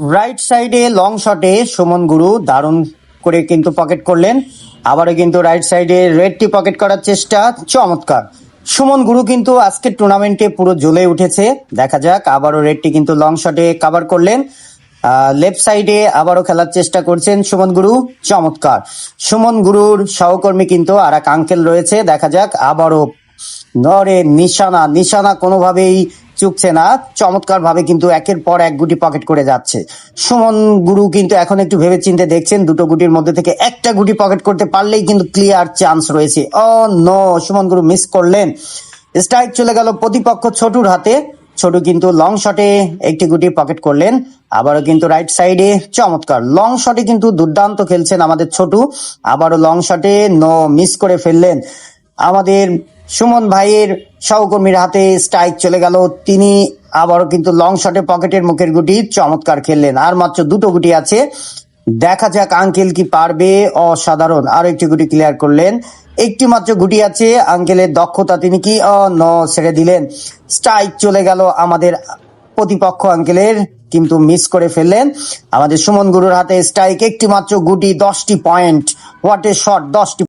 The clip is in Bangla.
রাইট সাইডে লং শটে সুমন গুরু দারুণ করে কিন্তু পকেট করলেন। আবারও কিন্তু রাইট সাইডে রেডটি পকেট করার চেষ্টা, চমৎকার। সুমন গুরু কিন্তু আজকের টুর্নামেন্টে পুরো জ্বলে উঠেছে। দেখা যাক, আবারও রেডটি কিন্তু লং শটে কভার করলেন। লেফট সাইডে আবারও খেলার চেষ্টা করছেন সুমন গুরু, চমৎকার। সুমন গুরুর সহকর্মী কিন্তু আর এক আঙ্কেল রয়েছে, দেখা যাক আবারও নরে নিশানা নিশানা কোনোভাবেই চুকছে না, চমৎকার ভাবে কিন্তু একের পর এক গুটি পকেট করে যাচ্ছে। সুমন গুরু কিন্তু এখন একটু ভেবে চিন্তে দেখছেন, দুটো গুটির মধ্যে থেকে একটা গুটি পকেট করতে পারলেই কিন্তু ক্লিয়ার চান্স রয়েছে। ও নো, সুমন গুরু মিস করলেন। স্ট্রাইক চলে গেল প্রতিপক্ষ ছোটুর হাতে। ছোটু কিন্তু লং শটে একটি গুটি পকেট করলেন। আবারও কিন্তু রাইট সাইডে চমৎকার লং শটে কিন্তু দুর্দান্ত খেলছেন আমাদের ছোটু। আবারও লং শটে নো, মিস করে ফেললেন। আমাদের সুমন ভাইয়ের সহকর্মীর হাতে স্ট্রাইক চলে গেল। তিনি আবারও কিন্তু লং শটে পকেটের মুখের গুটি চমৎকার খেললেন। আর মাত্র দুটো গুটি আছে, দেখা যাক আঙ্কেল কি পারবে। অসাধারণ, আরো একটি গুটি ক্লিয়ার করলেন। একটি মাত্র গুটি আছে, আঙ্কেলের দক্ষতা, তিনি কি ছেড়ে দিলেন। স্ট্রাইক চলে গেল আমাদের প্রতিপক্ষ আঙ্কেলের, কিন্তু মিস করে ফেললেন। আমাদের সুমন গুরুর হাতে স্ট্রাইক, একটি মাত্র গুটি, 10টি পয়েন্ট। হোয়াট এ শট, 10টি